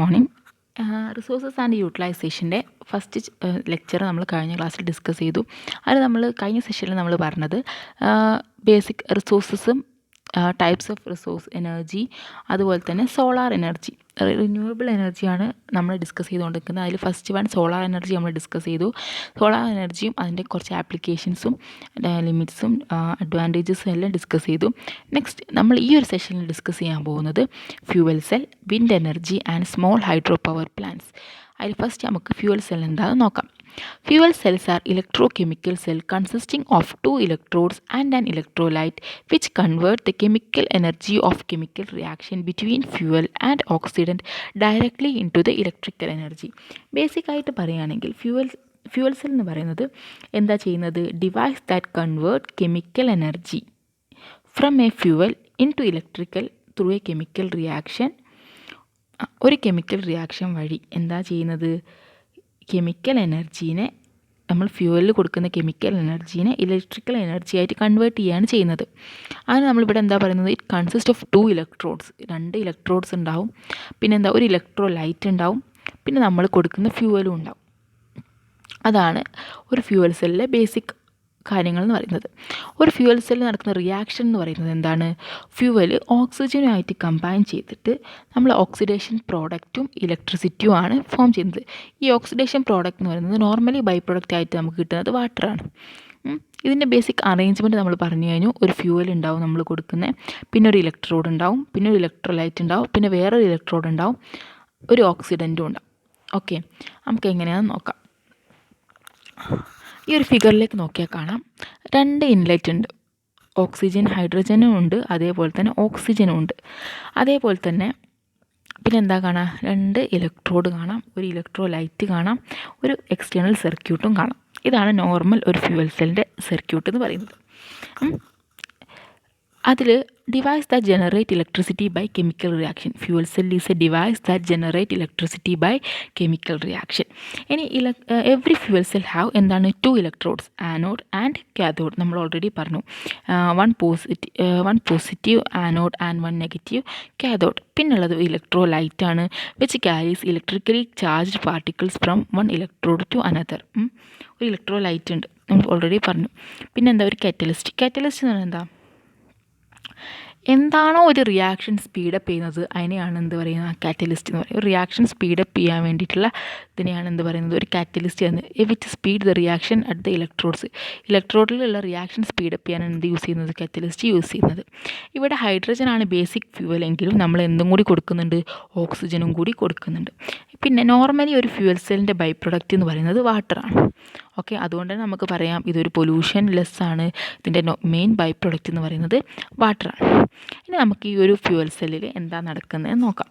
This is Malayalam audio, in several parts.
മോർണിംഗ്. റിസോഴ്സസ് ആൻഡ് യൂട്ടിലൈസേഷൻ്റെ ഫസ്റ്റ് ലെക്ചർ നമ്മൾ കഴിഞ്ഞ ക്ലാസ്സിൽ ഡിസ്കസ് ചെയ്തു. അത് നമ്മൾ കഴിഞ്ഞ സെഷനിൽ നമ്മൾ പറഞ്ഞത് ബേസിക് റിസോഴ്സസും ടൈപ്സ് ഓഫ് റിസോഴ്സ് എനർജി, അതുപോലെ തന്നെ സോളാർ എനർജി, റിന്യൂവബിൾ എനർജിയാണ് നമ്മൾ ഡിസ്കസ് ചെയ്തുകൊണ്ടിരിക്കുന്നത്. അതിൽ ഫസ്റ്റ് വൺ സോളാർ എനർജി നമ്മൾ ഡിസ്കസ് ചെയ്തു. സോളാർ എനർജിയും അതിൻ്റെ കുറച്ച് ആപ്ലിക്കേഷൻസും ലിമിറ്റ്സും അഡ്വാൻറ്റേജസും എല്ലാം ഡിസ്കസ് ചെയ്തു. നെക്സ്റ്റ് നമ്മൾ ഈ ഒരു സെഷനിൽ ഡിസ്കസ് ചെയ്യാൻ പോകുന്നത് fuel cell, wind energy and small hydro power plants. അതിൽ ഫസ്റ്റ് നമുക്ക് ഫ്യൂവൽ സെൽ എന്താണെന്ന് നോക്കാം. Fuel cells are electrochemical cell consisting of two electrodes and an electrolyte which convert the chemical energy of chemical reaction between fuel and oxidant directly into the electrical energy. Basic ആയിട്ട് പറയുകയാണെങ്കിൽ ഫ്യൂവൽ സെൽ എന്ന് പറയുന്നത് എന്താ ചെയ്യുന്നത്? Device that convert chemical energy from a fuel into electrical through a chemical reaction. ഒരു കെമിക്കൽ റിയാക്ഷൻ വഴി എന്താ ചെയ്യുന്നത്? കെമിക്കൽ എനർജീനെ, നമ്മൾ ഫ്യൂവലിൽ കൊടുക്കുന്ന കെമിക്കൽ എനർജീനെ ഇലക്ട്രിക്കൽ എനർജി ആയിട്ട് കൺവേർട്ട് ചെയ്യുകയാണ് ചെയ്യുന്നത്. അതിന് നമ്മളിവിടെ എന്താ പറയുന്നത്? It consist of 2 electrodes. 2 electrodes ഉണ്ടാവും. പിന്നെ എന്താ, ഒരു ഇലക്ട്രോലൈറ്റ് ഉണ്ടാവും. പിന്നെ നമ്മൾ കൊടുക്കുന്ന ഫ്യൂവലും ഉണ്ടാവും. അതാണ് ഒരു ഫ്യൂവൽ സെല്ലിലെ ബേസിക് കാര്യങ്ങൾ എന്ന് പറയുന്നത്. ഒരു ഫ്യൂവൽ സെല്ലിൽ നടക്കുന്ന റിയാക്ഷൻ എന്ന് പറയുന്നത് എന്താണ്? ഫ്യൂവൽ ഓക്സിജനുമായിട്ട് കമ്പൈൻ ചെയ്തിട്ട് നമ്മൾ ഓക്സിഡേഷൻ പ്രോഡക്റ്റും ഇലക്ട്രിസിറ്റിയും ആണ് ഫോം ചെയ്യുന്നത്. ഈ ഓക്സിഡേഷൻ പ്രോഡക്റ്റ് എന്ന് പറയുന്നത് നോർമലി ബൈ പ്രോഡക്റ്റ് ആയിട്ട് നമുക്ക് കിട്ടുന്നത് വാട്ടറാണ്. ഇതിൻ്റെ ബേസിക് അറേഞ്ച്മെൻറ്റ് നമ്മൾ പറഞ്ഞു കഴിഞ്ഞു. ഒരു ഫ്യൂവൽ ഉണ്ടാവും നമ്മൾ കൊടുക്കുന്നത്, പിന്നെ ഒരു ഇലക്ട്രോഡ് ഉണ്ടാവും, പിന്നെ ഒരു ഇലക്ട്രോലൈറ്റ് ഉണ്ടാവും, പിന്നെ വേറൊരു ഇലക്ട്രോഡ് ഉണ്ടാവും, ഒരു ഓക്സിഡൻറ്റും ഉണ്ടാവും. ഓക്കെ, നമുക്ക് എങ്ങനെയാണെന്ന് നോക്കാം. ഈ ഒരു ഫിഗറിലേക്ക് നോക്കിയാൽ കാണാം, 2 ഇൻലെറ്റ് ഉണ്ട്. ഓക്സിജൻ, ഹൈഡ്രജനും ഉണ്ട്, അതേപോലെ തന്നെ ഓക്സിജനും ഉണ്ട്. അതേപോലെ തന്നെ പിന്നെ എന്താ കാണാം? 2 ഇലക്ട്രോഡ് കാണാം, ഒരു ഇലക്ട്രോലൈറ്റ് കാണാം, ഒരു എക്സ്റ്റേണൽ സർക്യൂട്ടും കാണാം. ഇതാണ് നോർമൽ ഒരു ഫ്യൂവൽ സെല്ലിൻ്റെ സർക്യൂട്ട് എന്ന് പറയുന്നത്. അതിൽ device that generate electricity by chemical reaction. Fuel cell is a device that generate electricity by chemical reaction. ഇനി എവറി ഫ്യൂവൽ സെൽ ഹാവ് എന്താണ്? 2 ഇലക്ട്രോഡ്സ്, ആനോഡ് ആൻഡ് കാഥോഡ്. നമ്മൾ ഓൾറെഡി പറഞ്ഞു, one positive anode and 1 negative cathode. പിന്നുള്ളത് ഇലക്ട്രോലൈറ്റ് ആണ്, which carries electrically charged particles from one electrode to another. ഒരു ഇലക്ട്രോലൈറ്റ് ഉണ്ട്, നമ്മൾ ഓൾറെഡി പറഞ്ഞു. പിന്നെന്താ? ഒരു കാറ്റലിസ്റ്റ്. കാറ്റലിസ്റ്റ് എന്ന് പറഞ്ഞാൽ എന്താണോ ഒരു റിയാക്ഷൻ സ്പീഡപ്പ് ചെയ്യുന്നത് അതിനെയാണ് എന്ത് പറയുന്നത്? കാറ്റലിസ്റ്റ് എന്ന് പറയുന്നത്. ഒരു റിയാക്ഷൻ സ്പീഡപ്പ് ചെയ്യാൻ വേണ്ടിയിട്ടുള്ള ഇതിനെയാണ് എന്ത് പറയുന്നത്? ഒരു കാറ്റലിസ്റ്റ് എന്ന്. Which speed the reaction at the electrodes. ഇലക്ട്രോഡിലുള്ള റിയാക്ഷൻ സ്പീഡപ്പ് ചെയ്യാനാണ് എന്ത് യൂസ് ചെയ്യുന്നത്? കാറ്റലിസ്റ്റ് യൂസ് ചെയ്യുന്നത്. ഇവിടെ ഹൈഡ്രജൻ ആണ് ബേസിക് ഫ്യൂവൽ എങ്കിലും നമ്മൾ എന്തും കൂടി കൊടുക്കുന്നുണ്ട്? ഓക്സിജനും കൂടി കൊടുക്കുന്നുണ്ട്. പിന്നെ നോർമലി ഒരു ഫ്യൂവൽ സെല്ലിൻ്റെ ബൈ പ്രൊഡക്റ്റ് എന്ന് പറയുന്നത് വാട്ടറാണ്. ഓക്കെ, അതുകൊണ്ട് തന്നെ നമുക്ക് പറയാം ഇതൊരു പൊല്യൂഷൻ ലെസ് ആണ്. ഇതിൻ്റെ മെയിൻ ബൈ പ്രൊഡക്റ്റ് എന്ന് പറയുന്നത് വാട്ടറാണ്. ഇനി നമുക്ക് ഈ ഒരു ഫ്യൂവൽ സെല്ലിൽ എന്താ നടക്കുന്നത് നോക്കാം.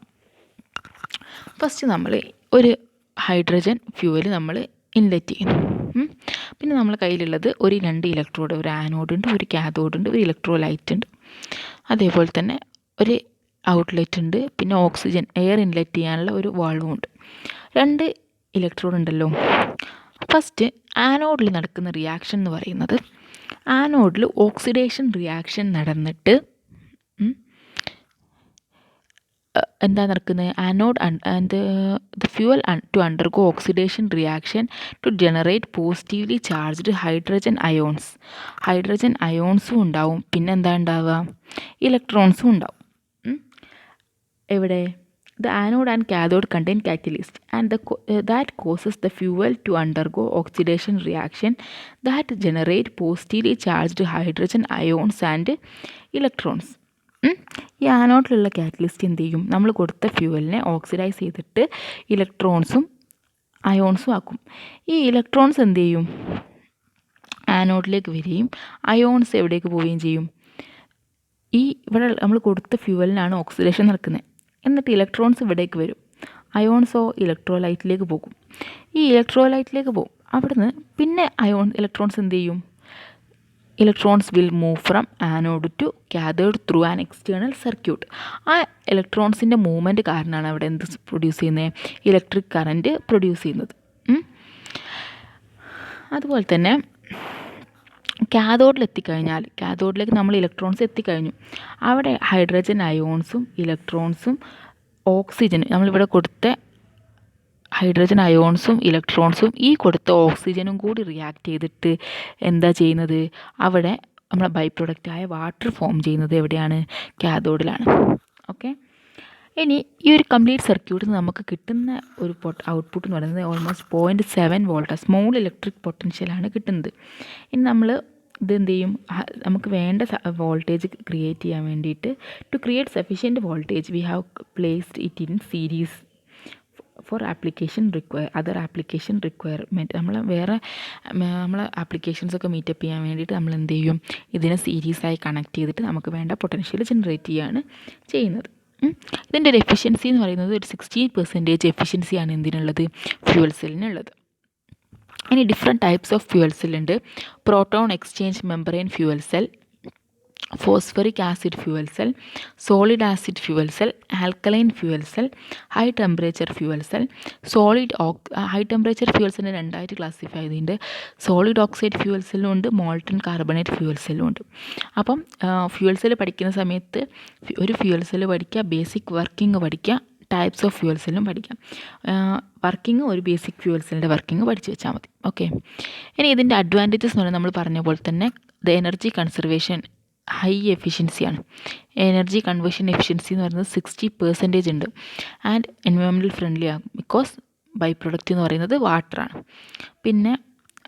ഫസ്റ്റ് നമ്മൾ ഒരു ഹൈഡ്രജൻ ഫ്യൂവൽ നമ്മൾ ഇൻലെറ്റ് ചെയ്യുന്നു. പിന്നെ നമ്മളെ കയ്യിലുള്ളത് ഒരു 2 ഇലക്ട്രോഡ്, ഒരു ആനോഡ് ഉണ്ട്, ഒരു കാഥോഡ് ഉണ്ട്, ഒരു ഇലക്ട്രോലൈറ്റ് ഉണ്ട്. അതേപോലെ തന്നെ ഒരു ഔട്ട്ലെറ്റ് ഉണ്ട്, പിന്നെ ഓക്സിജൻ എയർ ഇൻലെറ്റ് ചെയ്യാനുള്ള ഒരു വാൾവും ഉണ്ട്. 2 ഇലക്ട്രോഡ് ഉണ്ടല്ലോ. ഫസ്റ്റ് ആനോഡിൽ നടക്കുന്ന റിയാക്ഷൻ എന്ന് പറയുന്നത്, ആനോഡിൽ ഓക്സിഡേഷൻ റിയാക്ഷൻ നടന്നിട്ട് എന്താ നടക്കുന്നത്? Anode and the fuel to undergo oxidation reaction to generate positively charged hydrogen ions. Hydrogen അയോൺസും ഉണ്ടാവും, പിന്നെ എന്താ ഉണ്ടാവുക? ഇലക്ട്രോൺസും ഉണ്ടാവും. എവിടെ? The anode and cathode contain catalyst and that causes the fuel to undergo oxidation reaction that generate positively charged hydrogen ions and electrons. ഈ ആനോഡിലുള്ള കാറ്റലിസ്റ്റ് എന്ത് ചെയ്യും? നമ്മൾ കൊടുത്ത ഫ്യൂവലിനെ ഓക്സിഡൈസ് ചെയ്തിട്ട് ഇലക്ട്രോൺസും അയോൺസും ആക്കും. ഈ ഇലക്ട്രോൺസ് എന്ത് ചെയ്യും? ആനോഡിലേക്ക് വരികയും അയോൺസ് എവിടേക്ക് പോവുകയും ചെയ്യും? ഈ ഇവിടെ നമ്മൾ കൊടുത്ത ഫ്യൂവലിനാണ് ഓക്സിഡേഷൻ നടക്കുന്നത്. എന്നിട്ട് ഇലക്ട്രോൺസ് ഇവിടേക്ക് വരും. അയോൺസോ ഇലക്ട്രോലൈറ്റിലേക്ക് പോകും. ഈ ഇലക്ട്രോലൈറ്റിലേക്ക് പോകും. അവിടുന്ന് പിന്നെ ഇലക്ട്രോൺസ് എന്ത് ചെയ്യും? Electrons will move from anode to cathode through an external circuit. ആ ഇലക്ട്രോൺസിൻ്റെ മൂവ്മെൻറ്റ് കാരണമാണ് അവിടെ എന്ത് പ്രൊഡ്യൂസ് ചെയ്യുന്നത്? ഇലക്ട്രിക് കറൻറ്റ് പ്രൊഡ്യൂസ് ചെയ്യുന്നത്. അതുപോലെ തന്നെ കാഥോഡിലെത്തിക്കഴിഞ്ഞാൽ, കാഥോഡിലേക്ക് നമ്മൾ ഇലക്ട്രോൺസ് എത്തിക്കഴിഞ്ഞു. അവിടെ ഹൈഡ്രജൻ അയോൺസും ഇലക്ട്രോൺസും ഓക്സിജൻ നമ്മളിവിടെ കൊടുത്ത ഹൈഡ്രജൻ അയോൺസും ഇലക്ട്രോൺസും ഈ കൊടുത്ത ഓക്സിജനും കൂടി റിയാക്ട് ചെയ്തിട്ട് എന്താ ചെയ്യുന്നത്, അവിടെ നമ്മളെ ബൈ പ്രൊഡക്റ്റായ വാട്ടർ ഫോം ചെയ്യുന്നത് എവിടെയാണ്, കാഥോഡിലാണ്. ഓക്കെ, ഇനി ഈ ഒരു കംപ്ലീറ്റ് സർക്യൂട്ടിൽ നിന്ന് നമുക്ക് കിട്ടുന്ന ഒരു ഔട്ട്പുട്ട് എന്ന് പറയുന്നത് ഓൾമോസ്റ്റ് 0.7 വോൾട്ട് സ്മോൾ ഇലക്ട്രിക് പൊട്ടൻഷ്യലാണ് കിട്ടുന്നത്. ഇനി നമ്മൾ ഇതെന്ത് ചെയ്യും, നമുക്ക് വേണ്ട വോൾട്ടേജ് ക്രിയേറ്റ് ചെയ്യാൻ വേണ്ടിയിട്ട് to create sufficient voltage we have placed it in series for other application requirement. നമ്മളെ ആപ്ലിക്കേഷൻസൊക്കെ മീറ്റപ്പ് ചെയ്യാൻ വേണ്ടിയിട്ട് നമ്മൾ എന്ത് ചെയ്യും, ഇതിനെ സീരീസായി കണക്ട് ചെയ്തിട്ട് നമുക്ക് വേണ്ട പൊട്ടൻഷ്യൽ ജനറേറ്റ് ചെയ്യുകയാണ് ചെയ്യുന്നത്. ഇതിൻ്റെ ഒരു എഫിഷ്യൻസി എന്ന് പറയുന്നത് ഒരു 60% എഫിഷ്യൻസിയാണ് എന്തിനുള്ളത്, ഫ്യൂവൽ സെല്ലിനുള്ളത്. ഇനി different types of fuel cell ഉണ്ട്. Proton exchange membrane fuel cell, phosphoric acid fuel cell, solid acid fuel cell, alkaline fuel cell, high temperature fuel cell. High temperature fuel സെല്ലിനെ രണ്ടായിട്ട് ക്ലാസിഫൈ ചെയ്തിട്ടുണ്ട്. സോളിഡ് ഓക്സൈഡ് ഫ്യൂവൽ സെല്ലും ഉണ്ട്, മോൾട്ടൺ കാർബണേറ്റ് ഫ്യൂവൽ സെല്ലും ഉണ്ട്. അപ്പം ഫ്യൂവൽ സെല്ല് പഠിക്കുന്ന സമയത്ത് ഒരു ഫ്യൂവൽ സെല്ല് പഠിക്കുക, ബേസിക് വർക്കിംഗ് പഠിക്കുക, ടൈപ്സ് ഓഫ് ഫ്യൂവൽ സെല്ലും പഠിക്കാം. വർക്കിംഗ് ഒരു ബേസിക് ഫ്യൂവൽ സെല്ലിൻ്റെ വർക്കിംഗ് പഠിച്ച് വെച്ചാൽ മതി. ഓക്കെ, ഇനി ഇതിൻ്റെ അഡ്വാൻറ്റേജസ് എന്ന് പറഞ്ഞാൽ നമ്മൾ പറഞ്ഞ പോലെ തന്നെ ദ എനർജി കൺസർവേഷൻ ഹൈ എഫിഷ്യൻസിയാണ്. എനർജി കൺവേർഷൻ എഫിഷ്യൻസി എന്ന് പറയുന്നത് 60% ഉണ്ട്. ആൻഡ് എൻവയോൺമെൻറ്റൽ ഫ്രണ്ട്ലി ആകും, ബിക്കോസ് ബൈ പ്രൊഡക്റ്റ് എന്ന് പറയുന്നത് വാട്ടറാണ്. പിന്നെ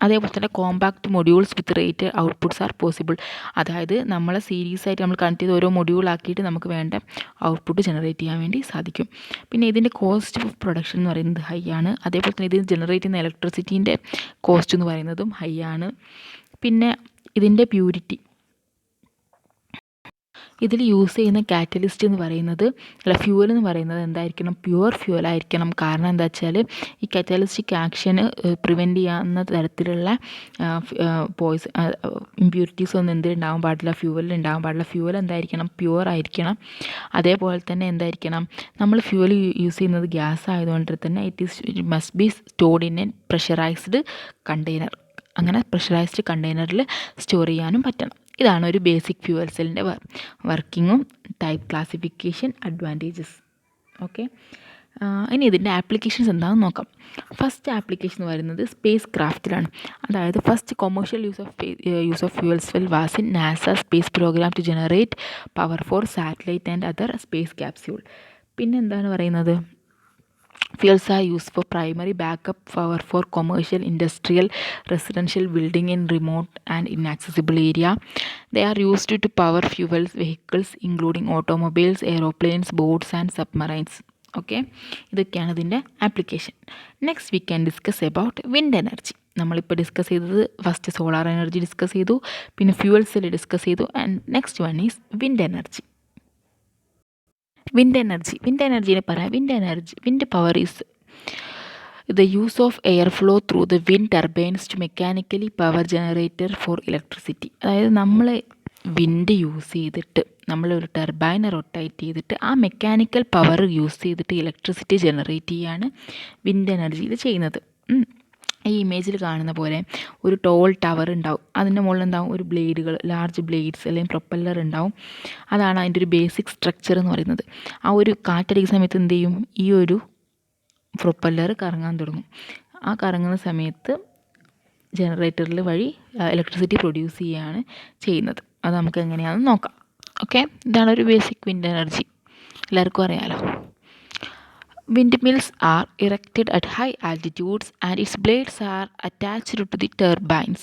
അതേപോലെ തന്നെ compact modules with rate outputs are possible. അതായത് നമ്മളെ സീരീസ് ആയിട്ട് നമ്മൾ കണക്ട് ചെയ്ത് ഓരോ മൊഡ്യൂളാക്കിയിട്ട് നമുക്ക് വേണ്ട ഔട്ട്പുട്ട് ജനറേറ്റ് ചെയ്യാൻ വേണ്ടി സാധിക്കും. പിന്നെ ഇതിൻ്റെ കോസ്റ്റ് ഓഫ് പ്രൊഡക്ഷൻ എന്ന് പറയുന്നത് ഹൈ ആണ്. അതേപോലെ തന്നെ ഇത് ജനറേറ്റ് ചെയ്യുന്ന ഇലക്ട്രിസിറ്റീൻ്റെ കോസ്റ്റ് എന്ന് പറയുന്നതും ഹൈ ആണ്. പിന്നെ ഇതിൻ്റെ പ്യൂരിറ്റി, ഇതിൽ യൂസ് ചെയ്യുന്ന കാറ്റലിസ്റ്റ് എന്ന് പറയുന്നത് ഫ്യൂവൽ എന്ന് പറയുന്നത് എന്തായിരിക്കണം, പ്യുവർ ഫ്യൂവൽ ആയിരിക്കണം. കാരണം എന്താ വെച്ചാൽ ഈ കാറ്റലിസ്റ്റിക് ആക്ഷന് പ്രിവെൻറ്റ് ചെയ്യാവുന്ന തരത്തിലുള്ള ഇമ്പ്യൂരിറ്റീസ് ഒന്നും എന്തിലുണ്ടാകാൻ പാടില്ല, ഫ്യൂവലിൽ ഉണ്ടാകാൻ പാടില്ല. ഫ്യൂവൽ എന്തായിരിക്കണം, പ്യുവർ ആയിരിക്കണം. അതേപോലെ തന്നെ എന്തായിരിക്കണം, നമ്മൾ ഫ്യൂവൽ യൂസ് ചെയ്യുന്നത് ഗ്യാസ് ആയതുകൊണ്ട് തന്നെ it must be stored in a pressurised container. അങ്ങനെ പ്രഷറൈസ്ഡ് കണ്ടെയ്നറിൽ സ്റ്റോർ ചെയ്യാനും പറ്റണം. ഇതാണ് ഒരു ബേസിക് ഫ്യൂവൽ സെല്ലിൻ്റെ വർക്കിങ്ങും ടൈപ്പ് ക്ലാസിഫിക്കേഷൻ അഡ്വാൻറ്റേജസ്. ഓക്കെ, ഇനി ഇതിൻ്റെ ആപ്ലിക്കേഷൻസ് എന്താണെന്ന് നോക്കാം. ഫസ്റ്റ് ആപ്ലിക്കേഷൻ എന്ന് പറയുന്നത് സ്പേസ് ക്രാഫ്റ്റിലാണ്. അതായത് first commercial use of fuel cell was in NASA space program to generate power for satellite and other space capsule. പിന്നെ എന്താണ് പറയുന്നത്, fuels are used for primary backup power for commercial, industrial, residential building in remote and inaccessible area. They are used to power fuel vehicles including automobiles, aeroplanes, boats and submarines. Okay, ഇതൊക്കെയാണ് ഇതിൻ്റെ ആപ്ലിക്കേഷൻ. Next we can discuss about wind energy. നമ്മളിപ്പോൾ ഡിസ്കസ് ചെയ്തത് ഫസ്റ്റ് സോളാർ എനർജി ഡിസ്കസ് ചെയ്തു, പിന്നെ ഫ്യൂവൽ സെൽ ഡിസ്കസ് ചെയ്തു, and next one is wind energy. Wind എനർജിനെ പറയാം. Wind power is the use of airflow through the wind turbines to mechanically power generator for electricity. അതായത് നമ്മൾ വിൻഡ് യൂസ് ചെയ്തിട്ട് നമ്മളൊരു ടർബൈനെ റൊട്ടേറ്റ് ചെയ്തിട്ട് ആ മെക്കാനിക്കൽ പവർ യൂസ് ചെയ്തിട്ട് ഇലക്ട്രിസിറ്റി ജനറേറ്റ് ചെയ്യാണ് വിൻഡ് എനർജിയിൽ ചെയ്യുന്നത്. ഈ ഇമേജിൽ കാണുന്ന പോലെ ഒരു ടോൾ ടവർ ഉണ്ടാവും, അതിൻ്റെ മുകളിൽ എന്താവും ഒരു ബ്ലേഡുകൾ, ലാർജ് ബ്ലേഡ്സ് അല്ലെങ്കിൽ പ്രൊപ്പല്ലർ ഉണ്ടാവും. അതാണ് അതിൻ്റെ ഒരു ബേസിക് സ്ട്രക്ചർ എന്ന് പറയുന്നത്. ആ ഒരു കാറ്റടിക്കുന്ന സമയത്ത് എന്ത് ചെയ്യും, ഈ ഒരു പ്രൊപ്പല്ലർ കറങ്ങാൻ തുടങ്ങും. ആ കറങ്ങുന്ന സമയത്ത് ജനറേറ്ററിൽ വഴി ഇലക്ട്രിസിറ്റി പ്രൊഡ്യൂസ് ചെയ്യുകയാണ് ചെയ്യുന്നത്. അത് നമുക്ക് എങ്ങനെയാണെന്ന് നോക്കാം. ഓക്കെ, ഇതാണ് ഒരു ബേസിക് വിൻഡ് എനർജി, എല്ലാവർക്കും അറിയാമല്ലോ. Windmills are erected at high altitudes and its blades are attached to the turbines.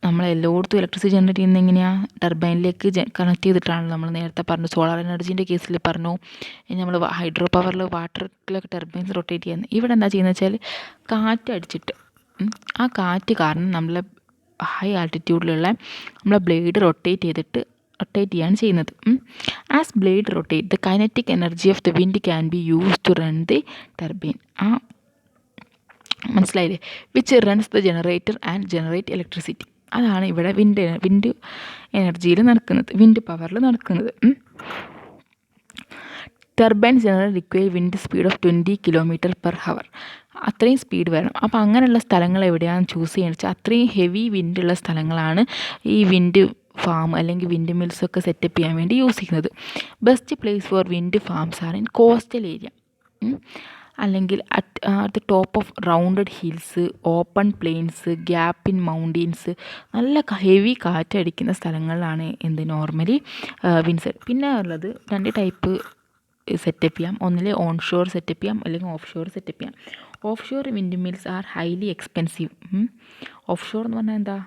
നമ്മൾ എല്ലായിടത്തും ഇലക്ട്രിസിറ്റി ജനറേറ്റ് ചെയ്യുന്നത് എങ്ങനെയാണ്, ടർബൈനിലേക്ക് കണക്ട് ചെയ്തിട്ടാണ്. നമ്മൾ നേരത്തെ പറഞ്ഞു സോളാർ എനർജീൻ്റെ കേസിൽ പറഞ്ഞു. ഇനി നമ്മൾ ഹൈഡ്രോ പവറിൽ വാട്ടറിലൊക്കെ ടർബൈൻസ് റൊട്ടേറ്റ് ചെയ്യുന്നത്. ഇവിടെ എന്താ ചെയ്യുന്നത് വെച്ചാൽ കാറ്റടിച്ചിട്ട് ആ കാറ്റ് കാരണം നമ്മളെ ഹൈ ആൾട്ടിറ്റ്യൂഡിലുള്ള നമ്മളെ ബ്ലേഡ് റൊട്ടേറ്റ് ചെയ്യാണ് ചെയ്യുന്നത്. As blade rotate the kinetic energy of the wind can be use to run the turbine. മനസ്സിലായില്ലേ, which runs the generator and generate electricity. അതാണ് ഇവിടെ വിൻഡ് എനർജിയിൽ നടക്കുന്നത്, വിൻഡ് പവറിൽ നടക്കുന്നത്. Turbine general require wind speed of 20 km/h. അത്രയും സ്പീഡ് വേണം. അപ്പോൾ അങ്ങനെയുള്ള സ്ഥലങ്ങൾ എവിടെയാണ് ചൂസ് ചെയ്യുന്നത് വെച്ചാൽ അത്രയും ഹെവി വിൻഡുള്ള സ്ഥലങ്ങളാണ് ഈ വിൻഡ് ഫാം അല്ലെങ്കിൽ വിൻഡ് മിൽസൊക്കെ സെറ്റപ്പ് ചെയ്യാൻ വേണ്ടി യൂസ് ചെയ്യുന്നത്. Best place for wind farms are in coastal area, അല്ലെങ്കിൽ at the top of rounded hills, open plains, gap in mountains, നല്ല ഹെവി കാറ്റടിക്കുന്ന സ്ഥലങ്ങളിലാണ് എന്ത് നോർമലി വിൻഡ്. പിന്നെ ഉള്ളത് 2 ടൈപ്പ് സെറ്റപ്പ് ചെയ്യാം. ഒന്നിൽ ഓൺ ഷോർ സെറ്റപ്പ് ചെയ്യാം, അല്ലെങ്കിൽ ഓഫ് ഷോർ സെറ്റപ്പ് ചെയ്യാം. Offshore wind mills are highly expensive. Offshore എന്ന് പറഞ്ഞാൽ എന്താ?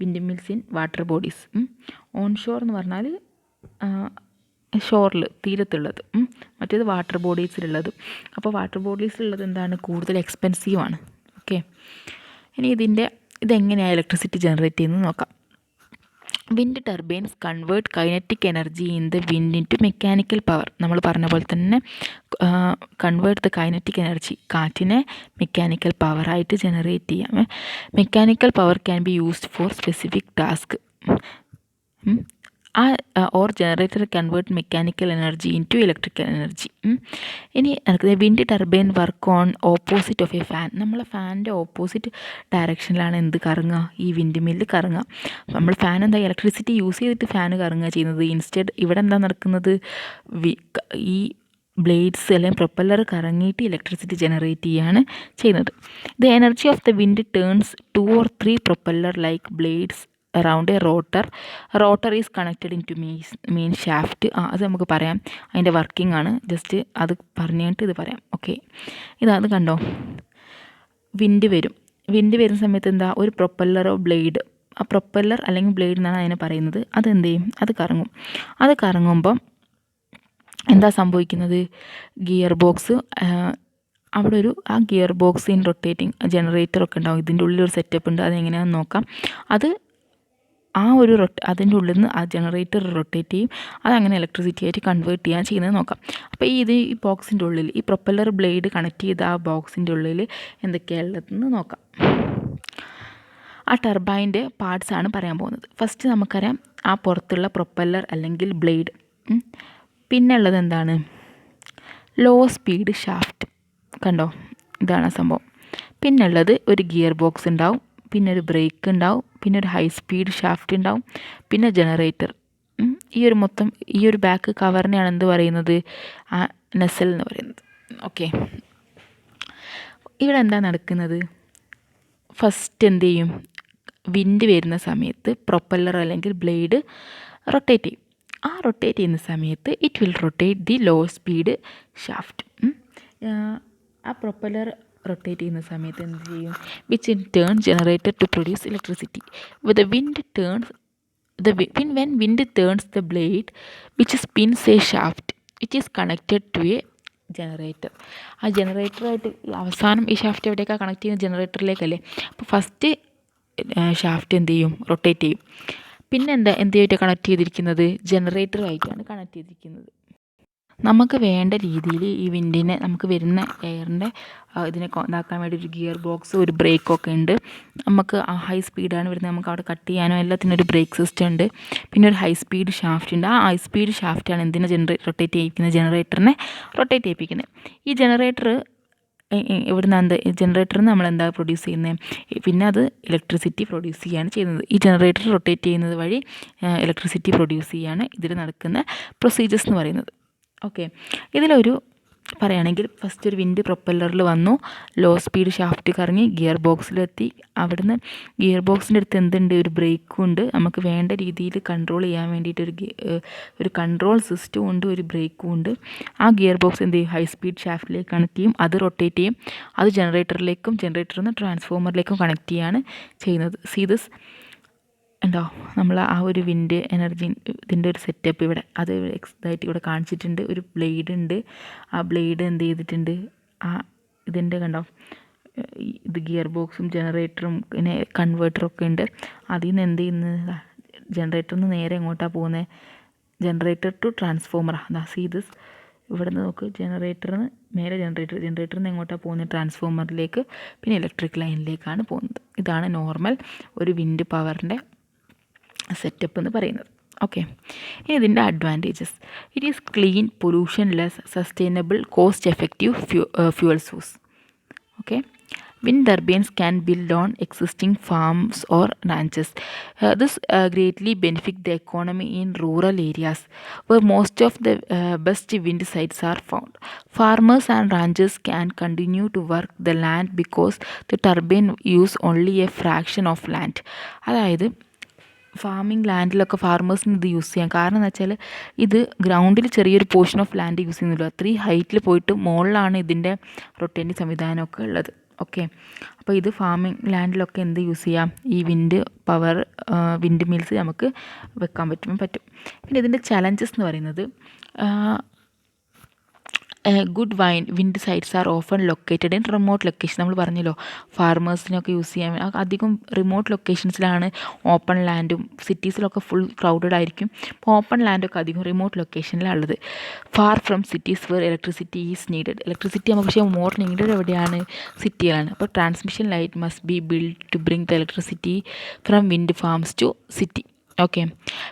Windmills in water bodies. Onshore എന്ന് പറഞ്ഞാൽ ഷോറിൽ, തീരത്തുള്ളത്. മറ്റേത് വാട്ടർ ബോഡീസിലുള്ളത്. അപ്പോൾ വാട്ടർ ബോഡീസിലുള്ളത് എന്താണ്? കൂടുതൽ എക്സ്പെൻസീവാണ്. ഓക്കെ, ഇനി ഇതെങ്ങനെയാണ് ഇലക്ട്രിസിറ്റി ജനറേറ്റ് ചെയ്യുന്നത് നോക്കാം. Wind turbines convert kinetic energy in the wind into mechanical power. നമ്മൾ പറഞ്ഞ പോലെ തന്നെ കൺവേർട്ട് ദ കൈനറ്റിക് എനർജി, കാറ്റിനെ മെക്കാനിക്കൽ പവറായിട്ട് ജനറേറ്റ് ചെയ്യാം. Mechanical power can be used for specific task. Or generator convert mechanical energy into electrical energy. ഇനി wind turbine work on opposite of a fan. നമ്മളെ ഫാനിൻ്റെ ഓപ്പോസിറ്റ് ഡയറക്ഷനിലാണ് എന്ത് കറങ്ങുക? ഈ വിൻഡ് മില്ല് കറങ്ങുക. നമ്മൾ ഫാൻ എന്താ, ഇലക്ട്രിസിറ്റി യൂസ് ചെയ്തിട്ട് ഫാൻ കറങ്ങുക ചെയ്യുന്നത്. ഇൻസ്റ്റെഡ് ഇവിടെ എന്താ നടക്കുന്നത്? ഈ ബ്ലേഡ്സ് അല്ലെങ്കിൽ പ്രൊപ്പല്ലർ കറങ്ങിയിട്ട് ഇലക്ട്രിസിറ്റി ജനറേറ്റ് ചെയ്യുകയാണ് ചെയ്യുന്നത്. The energy of the wind turns 2 or 3 propeller like blades around a rotor is connected into main shaft. അത് നമുക്ക് പറയാം, അതിൻ്റെ വർക്കിംഗ് ആണ്. ജസ്റ്റ് അത് പറഞ്ഞിട്ട് ഇത് പറയാം. ഓക്കെ, അത് കണ്ടോ? വിൻഡ് വരുന്ന സമയത്ത് എന്താ? ഒരു പ്രൊപ്പല്ലറോ ബ്ലേഡ്, ആ പ്രൊപ്പല്ലർ അല്ലെങ്കിൽ ബ്ലേഡ് എന്നാണ് അതിനെ പറയുന്നത്. അതെന്ത് ചെയ്യും? അത് കറങ്ങും. അത് കറങ്ങുമ്പം എന്താ സംഭവിക്കുന്നത്? ഗിയർ ബോക്സ്, അവിടെ ആ ഗിയർ ബോക്സ് ഇൻ റൊട്ടേറ്റിംഗ് ജനറേറ്ററൊക്കെ ഉണ്ടാവും. ഇതിൻ്റെ ഉള്ളിലൊരു സെറ്റപ്പ് ഉണ്ട്. അതെങ്ങനെയാണെന്ന് നോക്കാം. അതിൻ്റെ ഉള്ളിൽ നിന്ന് ആ ജനറേറ്റർ റൊട്ടേറ്റ് ചെയ്യും. അതങ്ങനെ ഇലക്ട്രിസിറ്റി ആയിട്ട് കൺവേർട്ട് ചെയ്യാൻ ചെയ്യുന്നത് നോക്കാം. അപ്പോൾ ഈ ബോക്സിൻ്റെ ഉള്ളിൽ ഈ പ്രൊപ്പല്ലർ ബ്ലേഡ് കണക്ട് ചെയ്ത ആ ബോക്സിൻ്റെ ഉള്ളിൽ എന്തൊക്കെയാണുള്ളതെന്ന് നോക്കാം. ആ ടർബൈൻ്റെ പാർട്സാണ് പറയാൻ പോകുന്നത്. ഫസ്റ്റ് നമുക്കറിയാം ആ പുറത്തുള്ള പ്രൊപ്പല്ലർ അല്ലെങ്കിൽ ബ്ലേഡ്. പിന്നെ ഉള്ളത് എന്താണ്? Low speed shaft. കണ്ടോ? ഇതാണ് സംഭവം. പിന്നുള്ളത് ഒരു ഗിയർ ബോക്സ് ഉണ്ടാവും, പിന്നെ ഒരു ബ്രേക്ക് ഉണ്ടാവും, പിന്നെ ഒരു ഹൈ സ്പീഡ് ഷാഫ്റ്റ് ഉണ്ടാവും, പിന്നെ ജനറേറ്റർ. ഈ ഒരു ബാക്ക് കവറിനെയാണ് എന്ത് പറയുന്നത്? നെസൽ എന്ന് പറയുന്നത്. ഓക്കെ, ഇവിടെ എന്താ നടക്കുന്നത്? ഫസ്റ്റ് എന്ത് ചെയ്യും? വിൻഡ് വരുന്ന സമയത്ത് പ്രൊപ്പല്ലർ അല്ലെങ്കിൽ ബ്ലേഡ് റൊട്ടേറ്റ് ചെയ്യും. ആ റൊട്ടേറ്റ് ചെയ്യുന്ന സമയത്ത് it will rotate the low speed shaft. ആ പ്രൊപ്പല്ലർ റൊട്ടേറ്റ് ചെയ്യുന്ന സമയത്ത് എന്ത് ചെയ്യും? Which in turn generator to produce electricity. when wind turns the blade which spins a shaft, it is connected to a generator. ആ ജനറേറ്ററായിട്ട് അവസാനം ഈ ഷാഫ്റ്റ് എവിടേക്കാണ് കണക്ട് ചെയ്യുന്നത്? ജനറേറ്ററിലേക്കല്ലേ. അപ്പോൾ ഫസ്റ്റ് ഷാഫ്റ്റ് എന്ത് ചെയ്യും? റൊട്ടേറ്റ് ചെയ്യും. പിന്നെ എന്തുമായിട്ടാണ് കണക്ട് ചെയ്തിരിക്കുന്നത്? ജനറേറ്ററുമായിട്ടാണ് കണക്ട് ചെയ്തിരിക്കുന്നത്. നമുക്ക് വേണ്ട രീതിയിൽ ഈ വിൻഡിനെ, നമുക്ക് വരുന്ന എയറിൻ്റെ ഇതിനെ ഇതാക്കാൻ വേണ്ടി ഒരു ഗിയർ ബോക്സ്, ഒരു ബ്രേക്കൊക്കെ ഉണ്ട്. നമുക്ക് ആ ഹൈ സ്പീഡാണ് വരുന്നത്, നമുക്ക് അവിടെ കട്ട് ചെയ്യാനോ എല്ലാത്തിനും ഒരു ബ്രേക്ക് സിസ്റ്റം ഉണ്ട്. പിന്നെ ഒരു ഹൈ സ്പീഡ് ഷാഫ്റ്റ് ഉണ്ട്. ആ ഹൈ സ്പീഡ് ഷാഫ്റ്റാണ് എന്തിനെ റൊട്ടേറ്റ് ചെയ്യിക്കുന്നത്? ജനറേറ്ററിനെ റൊട്ടേറ്റ് ചെയ്യിപ്പിക്കുന്നത്. ഈ ജനറേറ്റർ ഇവിടുന്ന് ജനറേറ്ററിൽ നിന്ന് നമ്മൾ എന്താ പ്രൊഡ്യൂസ് ചെയ്യുന്നത്? പിന്നെ അത് ഇലക്ട്രിസിറ്റി പ്രൊഡ്യൂസ് ചെയ്യുകയാണ് ചെയ്യുന്നത്. ഈ ജനറേറ്റർ റൊട്ടേറ്റ് ചെയ്യുന്നത് വഴി ഇലക്ട്രിസിറ്റി പ്രൊഡ്യൂസ് ചെയ്യുകയാണ് ഇതിൽ നടക്കുന്ന പ്രൊസീജിയേഴ്സ് എന്ന് പറയുന്നത്. ഓക്കെ, ഇതിലൊരു പറയുകയാണെങ്കിൽ ഫസ്റ്റ് ഒരു വിൻഡ് പ്രൊപ്പല്ലറിൽ വന്നു, ലോ സ്പീഡ് ഷാഫ്റ്റ് കറങ്ങി ഗിയർ ബോക്സിലെത്തി. അവിടുന്ന് ഗിയർ ബോക്സിൻ്റെ അടുത്ത് എന്തുണ്ട്? ഒരു ബ്രേക്കും ഉണ്ട്. നമുക്ക് വേണ്ട രീതിയിൽ കൺട്രോൾ ചെയ്യാൻ വേണ്ടിയിട്ട് ഒരു കൺട്രോൾ സിസ്റ്റവും ഉണ്ട്, ഒരു ബ്രേക്കും ഉണ്ട്. ആ ഗിയർ ബോക്സ് എന്ത് ചെയ്യും? ഹൈ സ്പീഡ് ഷാഫ്റ്റിലേക്ക് കണക്ട് ചെയ്യും, അത് റൊട്ടേറ്റ് ചെയ്യും, അത് ജനറേറ്ററിലേക്കും ജനറേറ്ററിൽ നിന്ന് ട്രാൻസ്ഫോമറിലേക്കും കണക്ട് ചെയ്യാണ് ചെയ്യുന്നത്. സീ ദിസ് ഉണ്ടോ? നമ്മൾ ആ ഒരു വിൻഡ് എനർജി ഇതിൻ്റെ ഒരു സെറ്റപ്പ് ഇവിടെ അത് ഇതായിട്ട് ഇവിടെ കാണിച്ചിട്ടുണ്ട്. ഒരു ബ്ലേഡ് ഉണ്ട്. ആ ബ്ലേഡ് എന്ത് ചെയ്തിട്ടുണ്ട്? ആ ഇതിൻ്റെ കണ്ടോ? ഇത് ഗിയർ ബോക്സും ജനറേറ്ററും പിന്നെ കൺവേർട്ടറൊക്കെ ഉണ്ട്. അതിൽ നിന്ന് എന്ത് ചെയ്യുന്നത്? ജനറേറ്ററിൽ നിന്ന് നേരെ എങ്ങോട്ടാണ് പോകുന്നത്? Generator to transformer. See this ഇവിടെ നിന്ന് നോക്ക്. ജനറേറ്ററിന് മേലെ ജനറേറ്ററിൽ നിന്ന് എങ്ങോട്ടാണ് പോകുന്നത്? ട്രാൻസ്ഫോമറിലേക്ക്, പിന്നെ ഇലക്ട്രിക് ലൈനിലേക്കാണ് പോകുന്നത്. ഇതാണ് നോർമൽ ഒരു വിൻഡ് പവറിൻ്റെ സെറ്റപ്പ് എന്ന് പറയുന്നത്. ഓക്കെ, ഇനി ഇതിൻ്റെ advantages. It is clean, pollution less, sustainable, cost effective fuel source. Okay, Wind turbines can build on existing farms or ranches. This greatly benefit the economy in rural areas where most of the best wind sites are found. Farmers and ranchers can continue to work the land because the turbine use only a fraction of land. അതായത് ഫാമിംഗ് ലാൻഡിലൊക്കെ ഫാർമേഴ്സിന് ഇത് യൂസ് ചെയ്യാം. കാരണം എന്ന് വെച്ചാൽ ഇത് ഗ്രൗണ്ടിൽ ചെറിയൊരു പോർഷൻ ഓഫ് ലാൻഡ് യൂസ് ചെയ്യുന്നില്ല, അത്രയും ഹൈറ്റിൽ പോയിട്ട് മുകളിലാണ് ഇതിൻ്റെ റൊട്ടേറ്റിംഗ് സംവിധാനമൊക്കെ ഉള്ളത്. ഓക്കെ, അപ്പോൾ ഇത് ഫാമിംഗ് ലാൻഡിലൊക്കെ എന്ത് യൂസ് ചെയ്യാം, ഈ വിൻഡ് പവർ വിൻഡ് മിൽസ് നമുക്ക് വെക്കാൻ പറ്റും. പിന്നെ ഇതിൻ്റെ ചലഞ്ചസ് എന്ന് പറയുന്നത് good wind sites are often located in remote location. നമ്മൾ പറഞ്ഞല്ലോ ഫാർമേഴ്സിനൊക്കെ യൂസ് ചെയ്യാൻ അധികം റിമോട്ട് ലൊക്കേഷൻസിലാണ്. ഓപ്പൺ ലാൻഡും സിറ്റീസിലൊക്കെ ഫുൾ ക്രൗഡഡ് ആയിരിക്കും. അപ്പോൾ ഓപ്പൺ ലാൻഡൊക്കെ അധികം റിമോട്ട് ലൊക്കേഷനിലാണ് ഉള്ളത്. Far from cities where electricity is needed. Electricity നമുക്ക് പക്ഷേ മോർ നീഡഡ് എവിടെയാണ്, സിറ്റിയിലാണ്. അപ്പോൾ transmission light must be build to bring the electricity from wind farms to city. Okay,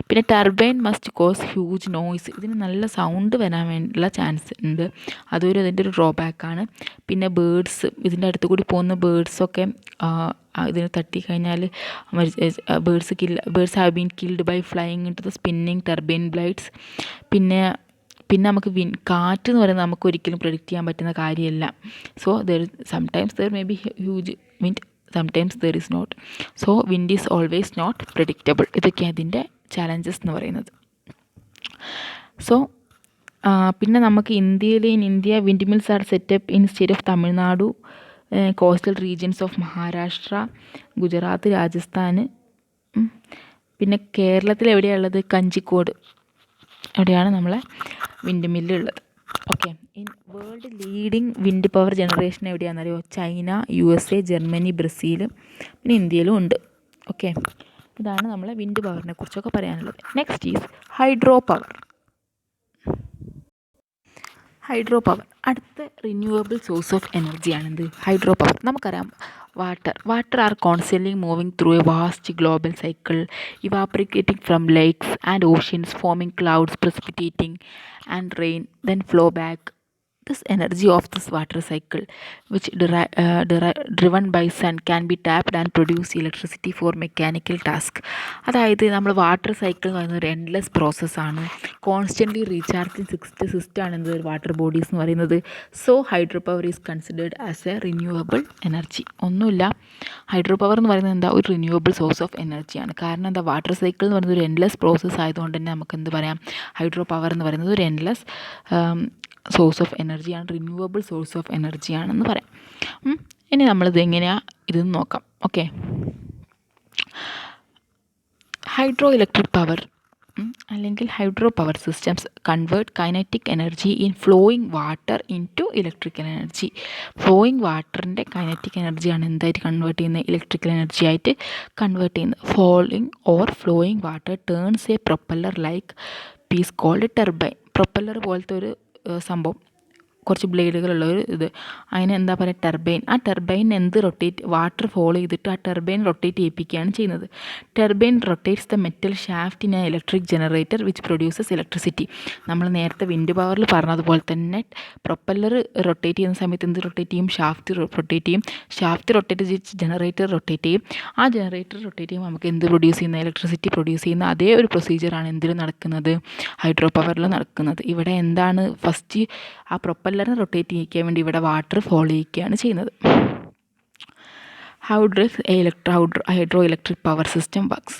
പിന്നെ turbine must cause huge noise. ഇതിന് നല്ല സൗണ്ട് വരാൻ വേണ്ടിയുള്ള ചാൻസ് ഉണ്ട്, അതിൻ്റെ ഒരു ഡ്രോബാക്കാണ്. പിന്നെ ബേഡ്സ്, ഇതിൻ്റെ അടുത്ത് കൂടി പോകുന്ന ബേഡ്സൊക്കെ ഇതിന് തട്ടിക്കഴിഞ്ഞാൽ birds have been killed by flying into the spinning turbine blades. പിന്നെ നമുക്ക് കാറ്റ് എന്ന് പറയുന്നത് നമുക്ക് ഒരിക്കലും പ്രെഡിക്റ്റ് ചെയ്യാൻ പറ്റുന്ന കാര്യമല്ല. So sometimes there may be huge wind, sometimes there is not. So wind is always not predictable. ഇതൊക്കെയാണ് അതിൻ്റെ ചാലഞ്ചസ് എന്ന് പറയുന്നത്. സോ പിന്നെ നമുക്ക് India wind mills are setup in state of Tamil Nadu, coastal regions of Maharashtra, Gujarat, Rajasthan. പിന്നെ കേരളത്തിൽ എവിടെയാണ് ഉള്ളത്, കഞ്ചിക്കോട് എവിടെയാണ് നമ്മളെ വിൻഡ് മില്ല് ഉള്ളത്. Okay, in world leading wind power generation എവിടെയാണെന്നറിയോ, ചൈന, USA, ജർമ്മനി, ബ്രസീൽ, പിന്നെ ഇന്ത്യയിലും ഉണ്ട്. ഓക്കെ, ഇതാണ് നമ്മളെ വിൻഡ് പവറിനെ കുറിച്ചൊക്കെ പറയാനുള്ളത്. Next is hydro power. അടുത്ത റിന്യൂവബിൾ സോഴ്സ് ഓഫ് എനർജിയാണെന്ത്, ഹൈഡ്രോ പവർ. നമുക്കറിയാം water are constantly moving through a vast global cycle, evaporating from lakes and oceans, forming clouds, precipitating and rain, then flow back. This energy of this water cycle, which driven by sun, can be tapped and produce electricity for mechanical task. അതായത് നമ്മൾ വാട്ടർ സൈക്കിൾ എന്ന് പറയുന്നത് ഒരു എൻഡ്ലെസ് പ്രോസസ്സാണ്. കോൺസ്റ്റൻ്റ്ലി റീചാർജിങ് സിസ്റ്റമാണ് എന്ത് വാട്ടർ ബോഡീസ് എന്ന് പറയുന്നത്. So hydro power is considered as A renewable energy. ഒന്നുമില്ല, ഹൈഡ്രോ പവർ എന്ന് പറയുന്നത് എന്താ, ഒരു റിന്യൂവബിൾ സോഴ്സ് ഓഫ് എനർജിയാണ്. കാരണം എന്താ, വാട്ടർ സൈക്കിൾ എന്ന് പറയുന്നത് ഒരു എൻഡ്ലെസ് പ്രോസസ്സ് ആയതുകൊണ്ട് തന്നെ നമുക്ക് എന്ത് പറയാം, ഹൈഡ്രോ പവർ എന്ന് പറയുന്നത് ഒരു എൻഡ്ലെസ് സോഴ്സ് ഓഫ് എനർജിയാണ്, റിന്യൂവബിൾ സോഴ്സ് ഓഫ് എനർജിയാണെന്ന് പറയാം. ഇനി നമ്മളിത് എങ്ങനെയാണ് ഇതെന്ന് നോക്കാം. ഓക്കെ, ഹൈഡ്രോ ഇലക്ട്രിക് പവർ അല്ലെങ്കിൽ hydro power systems convert kinetic energy in flowing water into electrical energy. Flowing വാട്ടറിൻ്റെ കൈനറ്റിക് എനർജിയാണ് എന്തായിട്ട് കൺവേർട്ട് ചെയ്യുന്നത്, ഇലക്ട്രിക്കൽ എനർജി ആയിട്ട് കൺവേർട്ട് ചെയ്യുന്നത്. Falling or flowing water turns a propeller like piece called turbine. Propeller പോലത്തെ ഒരു സംഭവം, കുറച്ച് ബ്ലേഡുകളുള്ള ഒരു ഇത്, അതിന് എന്താ പറയുക, ടർബൈൻ. ആ ടർബൈൻ വാട്ടർ ഫോളോ ചെയ്തിട്ട് ആ ടർബൈൻ റൊട്ടേറ്റ് ചെയ്യിപ്പിക്കുകയാണ് ചെയ്യുന്നത്. Turbine rotates the metal shaft in A electric generator which produces electricity. നമ്മൾ നേരത്തെ വിൻഡ് പവറിൽ പറഞ്ഞതുപോലെ തന്നെ പ്രൊപ്പല്ലർ റൊട്ടേറ്റ് ചെയ്യുന്ന സമയത്ത് എന്ത് റൊട്ടേറ്റ് ചെയ്യും, ഷാഫ്റ്റ് റൊട്ടേറ്റ് ചെയ്യും. ഷാഫ്റ്റ് റൊട്ടേറ്റ് ചെയ്ത് ജനറേറ്റർ റൊട്ടേറ്റ് ചെയ്യും. ആ ജനറേറ്റർ റൊട്ടേറ്റ് ചെയ്യുമ്പോൾ നമുക്ക് എന്ത് പ്രൊഡ്യൂസ് ചെയ്യുന്ന, ഇലക്ട്രിസിറ്റി പ്രൊഡ്യൂസ് ചെയ്യുന്ന അതേ ഒരു പ്രൊസീജിയറാണ് എന്തിലും നടക്കുന്നത്, ഹൈഡ്രോ പവറിൽ നടക്കുന്നത്. ഇവിടെ എന്താണ്, ഫസ്റ്റ് ആ പ്രൊപ്പല്ലറിനെ റൊട്ടേറ്റ് ചെയ്യിക്കാൻ വേണ്ടി ഇവിടെ വാട്ടർ ഫോളോ ചെയ്യിക്കുകയാണ് ചെയ്യുന്നത്. How does hydroelectric power system works?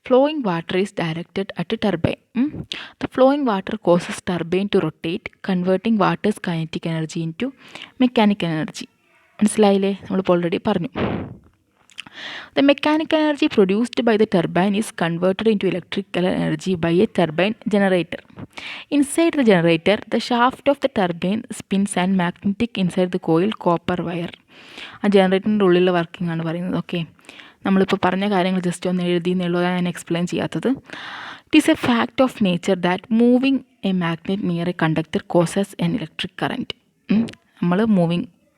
Flowing water is directed at a turbine. The flowing water causes turbine to rotate, converting water's kinetic energy into mechanical energy. മനസ്സിലായില്ലേ, നമ്മളിപ്പോൾ ഓൾറെഡി പറഞ്ഞു. The mechanical energy produced by the turbine is converted into electrical energy by a turbine generator. Inside the generator, the shaft of the turbine spins and magnetic inside the coil copper wire. ആ ജനറേറ്ററിൻ്റെ ഉള്ളിലുള്ള വർക്കിംഗ് ആണ് പറയുന്നത്. ഓക്കെ, നമ്മളിപ്പോൾ പറഞ്ഞ കാര്യങ്ങൾ ജസ്റ്റ് ഒന്ന് എഴുതിയെന്നുള്ളതാണ് ഞാൻ എക്സ്പ്ലെയിൻ ചെയ്യാത്തത്. It is A fact of nature that moving A magnet near A conductor causes N electric current. നമ്മൾ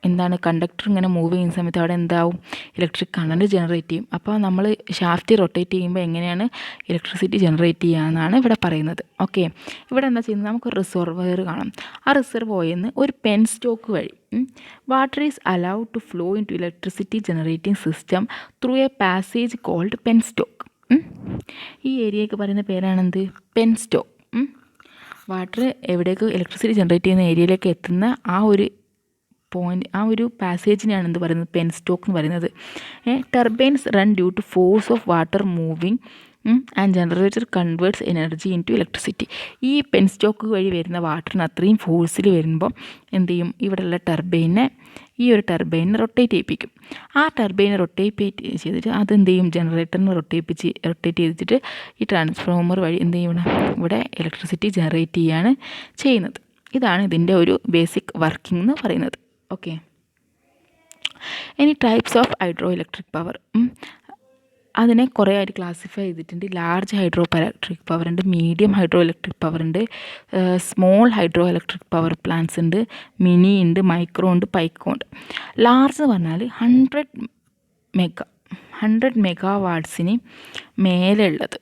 എന്താണ് കണ്ടക്ടർ ഇങ്ങനെ മൂവ് ചെയ്യുന്ന സമയത്ത് അവിടെ എന്താവും ഇലക്ട്രിക് കറണ്ട് ജനറേറ്റ് ചെയ്യും. അപ്പോൾ നമ്മൾ ഷാഫ്റ്റ് റൊട്ടേറ്റ് ചെയ്യുമ്പോൾ എങ്ങനെയാണ് ഇലക്ട്രിസിറ്റി ജനറേറ്റ് ചെയ്യുകയെന്നാണ് ഇവിടെ പറയുന്നത്. ഓക്കെ, ഇവിടെ എന്താ ചെയ്യുന്നത്, നമുക്ക് റിസർവോയർ കാണാം. ആ റിസർവോയറിൽ നിന്ന് ഒരു പെൻ സ്റ്റോക്ക് വഴി water is allowed to flow into electricity generating system through a passage called penstock. ഈ ഏരിയയ്ക്ക് പറയുന്ന പേരാണെന്ത്, പെൻ സ്റ്റോക്ക്. വാട്ടർ എവിടേക്ക് ഇലക്ട്രിസിറ്റി ജനറേറ്റ് ചെയ്യുന്ന ഏരിയയിലേക്ക് എത്തുന്ന ആ ഒരു പോയിന്റ്, ആ ഒരു പാസേജിനെയാണ് എന്ത് പറയുന്നത്, പെൻ സ്റ്റോക്ക് എന്ന് പറയുന്നത്. Turbines run due to force of water moving and generator converts energy into electricity. ഈ പെൻ സ്റ്റോക്ക് വഴി വരുന്ന വാട്ടറിന് അത്രയും ഫോഴ്സിൽ വരുമ്പോൾ എന്ത് ചെയ്യും, ഇവിടെയുള്ള ഈ ഒരു ടർബൈനെ റൊട്ടേറ്റ് ചെയ്യിപ്പിക്കും. ആ ടർബൈനെ റൊട്ടേറ്റ് ചെയ്തിട്ട് അതെന്ത് ചെയ്യും, ജനറേറ്ററിന് റൊട്ടേറ്റ് ചെയ്തിട്ട് ഈ ട്രാൻസ്ഫോമർ വഴി എന്ത് ചെയ്യണം, ഇവിടെ ഇലക്ട്രിസിറ്റി ജനറേറ്റ് ചെയ്യുകയാണ് ചെയ്യുന്നത്. ഇതാണ് ഇതിൻ്റെ ഒരു ബേസിക് വർക്കിംഗ് എന്ന് പറയുന്നത്. ഓക്കെ, ഇനി types of hydro electric power. അതിനെ കുറേ ആയിട്ട് ക്ലാസിഫൈ ചെയ്തിട്ടുണ്ട്. ലാർജ് ഹൈഡ്രോ ഇലക്ട്രിക് പവർ ഉണ്ട്, മീഡിയം ഹൈഡ്രോ ഇലക്ട്രിക് പവർ ഉണ്ട്, small hydro electric power plants ഉണ്ട്, മിനി ഉണ്ട്, മൈക്രോ ഉണ്ട്, പൈക്കോ ഉണ്ട്. ലാർജ് എന്ന് പറഞ്ഞാൽ 100 മെഗാവാട്ട്സിന് മേലെ ഉള്ളത്,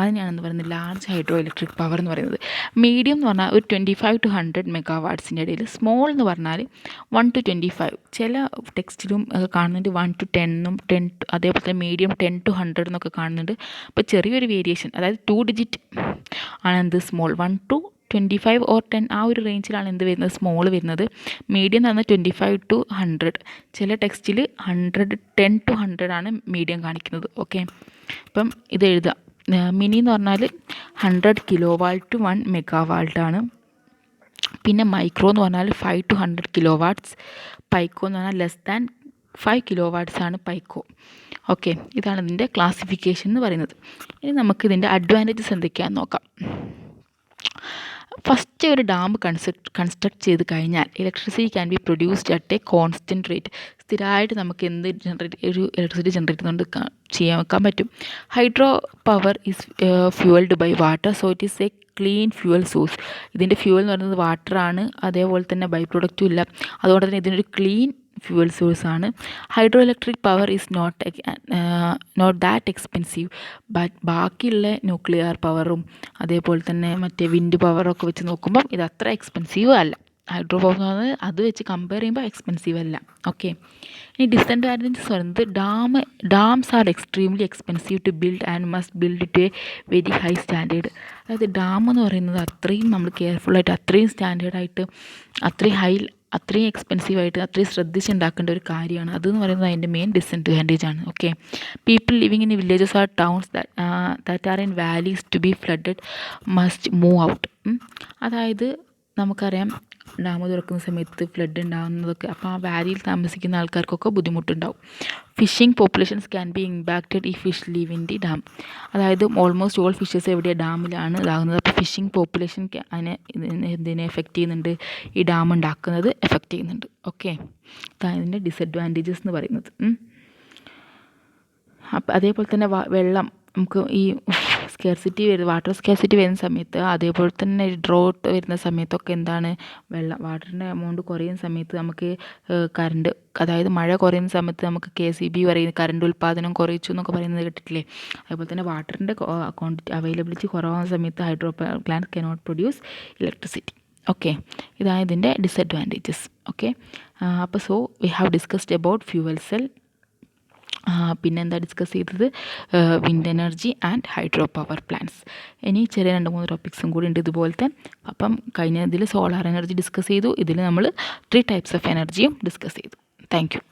അതിനെയാണെന്ന് പറയുന്നത് ലാർജ് ഹൈഡ്രോ ഇലക്ട്രിക് പവർ എന്ന് പറയുന്നത്. മീഡിയം എന്ന് പറഞ്ഞാൽ ഒരു 25 to 100 മെഗാവാട്ട്സിൻ്റെ ഇടയിൽ. സ്മോൾ എന്ന് പറഞ്ഞാൽ 1 to 25. ചില ടെക്സ്റ്റിലും കാണുന്നുണ്ട് 1 to 10 അതേപോലെ തന്നെ മീഡിയം 10 to 100 എന്നൊക്കെ കാണുന്നുണ്ട്. അപ്പോൾ ചെറിയൊരു വേരിയേഷൻ, അതായത് 2 ഡിജിറ്റ് ആണ് എന്ത് സ്മോൾ. 1 to 25 or 10 ആ ഒരു റേഞ്ചിലാണ് എന്ത് വരുന്നത്, സ്മോൾ വരുന്നത്. മീഡിയം എന്ന് പറഞ്ഞാൽ 25 to 100. ചില ടെക്സ്റ്റിൽ 10 to 100 ആണ് മീഡിയം കാണിക്കുന്നത്. ഓക്കെ, അപ്പം ഇത് എഴുതാം. മിനി എന്ന് പറഞ്ഞാൽ 100 കിലോവാട്ട് ടു 1 മെഗാവാൾട്ടാണ്. പിന്നെ മൈക്രോ എന്ന് പറഞ്ഞാൽ 5 to 100 കിലോവാട്ട്സ്. പൈക്കോ എന്ന് പറഞ്ഞാൽ ലെസ് ദാൻ 5 കിലോവാട്ട്സ് ആണ് പൈക്കോ. ഓക്കെ, ഇതാണ് ഇതിൻ്റെ ക്ലാസിഫിക്കേഷൻ എന്ന് പറയുന്നത്. ഇനി നമുക്ക് ഇതിൻ്റെ അഡ്വാൻറ്റേജസ് എന്തൊക്കെയാണെന്ന് നോക്കാം. ഫസ്റ്റ്, ഒരു ഡാം കൺസ്ട്രക്ട് ചെയ്ത് കഴിഞ്ഞാൽ electricity can be produced at a constant rate. സ്ഥിരമായിട്ട് നമുക്ക് എന്ത് ഇലക്ട്രിസിറ്റി ജനറേറ്റ് ചെയ്തുകൊണ്ട് ചെയ്യാൻ വെക്കാൻ പറ്റും. Hydro power is fueled by water, so it is a clean fuel source. ഇതിൻ്റെ ഫ്യൂവൽ എന്ന് പറയുന്നത് വാട്ടറാണ്, അതേപോലെ തന്നെ ബൈ പ്രൊഡക്റ്റും ഇല്ല, അതുകൊണ്ട് തന്നെ ഇതിനൊരു ക്ലീൻ ഫ്യൂവൽ സോഴ്സാണ്. Hydro electric power is not that expensive. But ബാക്കിയുള്ള ന്യൂക്ലിയർ പവറും അതേപോലെ തന്നെ മറ്റേ വിൻഡ് പവറൊക്കെ വെച്ച് നോക്കുമ്പം ഇത് അത്ര എക്സ്പെൻസീവ് അല്ല. ഹൈഡ്രോ പവർ എന്ന് പറയുന്നത് അത് വെച്ച് കമ്പയർ ചെയ്യുമ്പോൾ എക്സ്പെൻസീവ് അല്ല. ഓക്കെ, ഇനി ഡിസഡ്വാൻറ്റേജസ് പറയുന്നത് dams are extremely expensive to build and must build to a very high standard. അതായത് ഡാം എന്ന് പറയുന്നത് അത്രയും നമ്മൾ കെയർഫുള്ളായിട്ട്, അത്രയും സ്റ്റാൻഡേർഡായിട്ട്, അത്രയും എക്സ്പെൻസീവായിട്ട്, അത്രയും ശ്രദ്ധിച്ചുണ്ടാക്കേണ്ട ഒരു കാര്യമാണ്. അതെന്ന് പറയുന്നത് അതിൻ്റെ മെയിൻ ഡിസഡ്വാൻറ്റേജ് ആണ്. Okay, people living in villages are towns that are in valleys to be flooded must move out. അതായത് നമുക്കറിയാം ഡാം തുറക്കുന്ന സമയത്ത് ഫ്ലഡ് ഉണ്ടാകുന്നതൊക്കെ, അപ്പോൾ ആ വാലിയിൽ താമസിക്കുന്ന ആൾക്കാർക്കൊക്കെ ബുദ്ധിമുട്ടുണ്ടാവും. Fishing populations can be impacted ഈ fish live in the dam. അതായത് ഓൾമോസ്റ്റ് ഓൾ ഫിഷസ് എവിടെയാണ്, ഡാമിലാണ് ഇതാകുന്നത്. അപ്പോൾ ഫിഷിംഗ് പോപ്പുലേഷൻ ഇതിനെ എഫക്റ്റ് ചെയ്യുന്നുണ്ട്, ഈ ഡാം ഉണ്ടാക്കുന്നത് എഫക്റ്റ് ചെയ്യുന്നുണ്ട്. ഓക്കെ, ഇതാണ് ഇതിൻ്റെ ഡിസഡ്വാൻറ്റേജസ് എന്ന് പറയുന്നത്. അപ്പം അതേപോലെ തന്നെ വെള്ളം നമുക്ക് ഈ വാട്ടർ സ്കാർസിറ്റി വരുന്ന സമയത്ത്, അതേപോലെ തന്നെ ഡ്രോട്ട് വരുന്ന സമയത്തൊക്കെ എന്താണ്, വാട്ടറിൻ്റെ എമൗണ്ട് കുറയുന്ന സമയത്ത് നമുക്ക് കറണ്ട്, അതായത് മഴ കുറയുന്ന സമയത്ത് നമുക്ക് KCB പറയുന്നത് കറണ്ട് ഉൽപ്പാദനം കുറയിച്ചു എന്നൊക്കെ പറയുന്നത് കേട്ടിട്ടില്ലേ. അതുപോലെ തന്നെ വാട്ടറിൻ്റെ ക്വാണ്ടിറ്റി അവൈലബിലിറ്റി കുറവാകുന്ന സമയത്ത് hydro plant cannot produce electricity. Okay, ഇതാണ് ഇതിൻ്റെ ഡിസഡ്വാൻറ്റേജസ്. ഓക്കെ, അപ്പോൾ so we have discussed about fuel cell. പിന്നെ എന്താ ഡിസ്കസ് ചെയ്തത്, wind energy and hydro power plants. ഇനി ചെറിയ 2-3 ടോപ്പിക്സും കൂടി ഉണ്ട് ഇതുപോലത്തെ. അപ്പം കഴിഞ്ഞ ഇതിൽ സോളാർ എനർജി ഡിസ്കസ് ചെയ്തു, ഇതിൽ നമ്മൾ 3 ടൈപ്സ് ഓഫ് എനർജിയും ഡിസ്കസ് ചെയ്തു. Thank you.